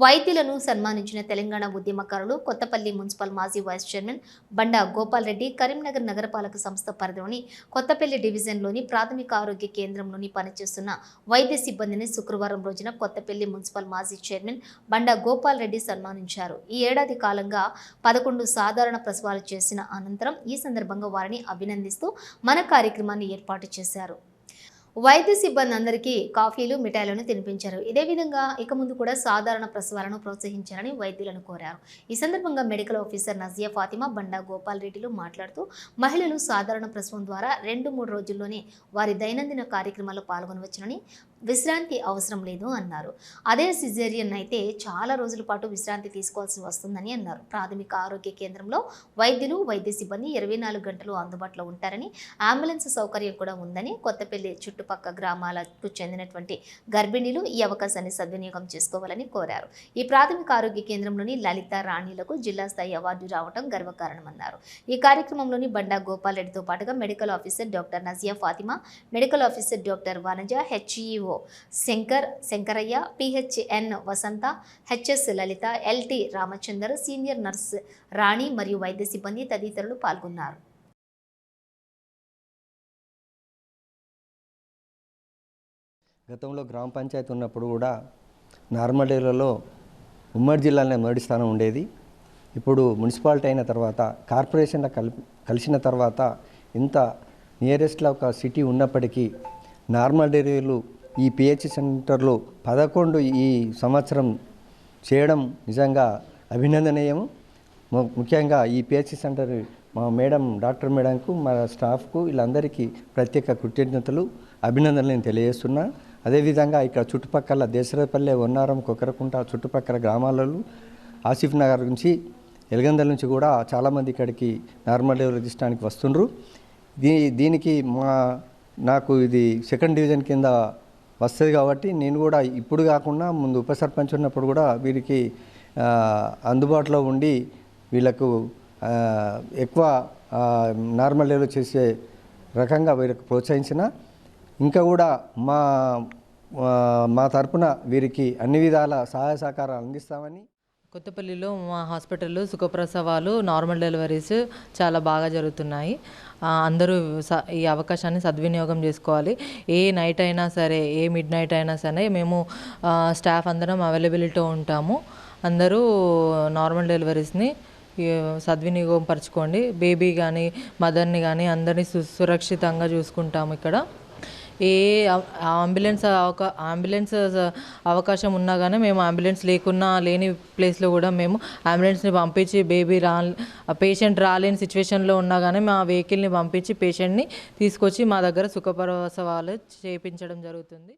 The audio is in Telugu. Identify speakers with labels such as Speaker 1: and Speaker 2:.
Speaker 1: వైద్యులను సన్మానించిన తెలంగాణ ఉద్యమకారులు కొత్తపల్లి మున్సిపల్ మాజీ వైస్ చైర్మన్ బండా గోపాల్ రెడ్డి కరీంనగర్ నగరపాలక సంస్థ పరిధిలోని కొత్తపల్లి డివిజన్లోని ప్రాథమిక ఆరోగ్య కేంద్రంలోని పనిచేస్తున్న వైద్య సిబ్బందిని శుక్రవారం రోజున కొత్తపల్లి మున్సిపల్ మాజీ చైర్మన్ బండా గోపాల్ రెడ్డి సన్మానించారు. ఈ ఏడాది కాలంగా 11 సాధారణ ప్రసవాలు చేసిన అనంతరం ఈ సందర్భంగా వారిని అభినందిస్తూ మన కార్యక్రమాన్ని ఏర్పాటు చేశారు. వైద్య సిబ్బంది అందరికీ కాఫీలు మిఠాయిలను తినిపించారు. ఇదే విధంగా ఇక ముందు కూడా సాధారణ ప్రసవాలను ప్రోత్సహించాలని వైద్యులను కోరారు. ఈ సందర్భంగా మెడికల్ ఆఫీసర్ నజియా ఫాతిమా బండా గోపాల్ రెడ్డిలు మాట్లాడుతూ మహిళలు సాధారణ ప్రసవం ద్వారా 2-3 రోజుల్లోనే వారి దైనందిన కార్యక్రమాల్లో పాల్గొనవచ్చునని, విశ్రాంతి అవసరం లేదు అన్నారు. అదే సిజేరియన్ అయితే చాలా రోజుల పాటు విశ్రాంతి తీసుకోవాల్సి వస్తుందని అన్నారు. ప్రాథమిక ఆరోగ్య కేంద్రంలో వైద్యులు, వైద్య సిబ్బంది 24 గంటలు అందుబాటులో ఉంటారని, అంబులెన్స్ సౌకర్యం కూడా ఉందని, కొత్తపల్లి చుట్టుపక్క గ్రామాలకు చెందినటువంటి గర్భిణీలు ఈ అవకాశాన్ని సద్వినియోగం చేసుకోవాలని కోరారు. ఈ ప్రాథమిక ఆరోగ్య కేంద్రంలోని లలిత రాణిలకు జిల్లా స్థాయి అవార్డు రావడం గర్వకారణమన్నారు. ఈ కార్యక్రమంలోని బండా గోపాల్ రెడ్డితో పాటుగా medical officer doctor Nazia Fatima, medical officer doctor Vanaja, HEO Shankaraiah, PHN Vasantha, HS Lalitha, LT Ramachandar, senior nurse Rani మరియు వైద్య సిబ్బంది తదితరులు పాల్గొన్నారు.
Speaker 2: గతంలో గ్రామ పంచాయతీ ఉన్నప్పుడు కూడా నార్మల్ డేలలో ఉమ్మడి జిల్లాలోనే మొదటి స్థానం ఉండేది. ఇప్పుడు మున్సిపాలిటీ అయిన తర్వాత కార్పొరేషన్లో కలిసిన తర్వాత ఇంత నియరెస్ట్లో ఒక సిటీ ఉన్నప్పటికీ నార్మల్ డెలివరీలు ఈ పిహెచ్ సెంటర్లో 11 ఈ సంవత్సరం చేయడం నిజంగా అభినందనీయము. ముఖ్యంగా ఈ పిహెచ్ సెంటర్ మా మేడం, డాక్టర్ మేడంకు, మా స్టాఫ్కు, వీళ్ళందరికీ ప్రత్యేక కృతజ్ఞతలు, అభినందనలు తెలియజేస్తున్నా. అదేవిధంగా ఇక్కడ చుట్టుపక్కల దేశరపల్లె, వన్నారం, కొకరకుంట చుట్టుపక్కల గ్రామాలలో ఆసిఫ్ నగర్ నుంచి, ఎలగందల నుంచి కూడా చాలామంది ఇక్కడికి నార్మల్ డెలివరీ తీసుకోవడానికి వస్తుండ్రు. దీనికి నాకు ఇది 2nd డివిజన్ కింద వస్తుంది కాబట్టి నేను కూడా ఇప్పుడు కాకుండా ముందు ఉప సర్పంచ్ ఉన్నప్పుడు కూడా వీరికి అందుబాటులో ఉండి వీళ్ళకు ఎక్కువ నార్మల్ డెలివరీ చేసే రకంగా వీరికి ప్రోత్సహించిన, ఇంకా కూడా మా తరపున వీరికి అన్ని విధాల సహాయ సహకారాలు అందిస్తామని.
Speaker 3: కొత్తపల్లిలో మా హాస్పిటల్లో సుఖప్రసవాలు, నార్మల్ డెలివరీస్ చాలా బాగా జరుగుతున్నాయి. అందరూ ఈ అవకాశాన్ని సద్వినియోగం చేసుకోవాలి. ఏ నైట్ అయినా సరే, ఏ మిడ్ నైట్ అయినా సరే మేము స్టాఫ్ అందరం అవైలబిలిటీలో ఉంటాము. అందరూ నార్మల్ డెలివరీస్ని సద్వినియోగం పరచుకోండి. బేబీ కానీ, మదర్ని కానీ అందరినీ సురక్షితంగా చూసుకుంటాము. ఇక్కడ ఏ అంబులెన్స్ అవకాశం ఉన్నా కానీ మేము అంబులెన్స్ లేని ప్లేస్లో కూడా మేము అంబులెన్స్ని పంపించి పేషెంట్ రాలేని సిచ్యువేషన్లో ఉన్నా కానీ మా వెహికల్ని పంపించి పేషెంట్ని తీసుకొచ్చి మా దగ్గర సుఖప్రసవాలు చేయించడం జరుగుతుంది.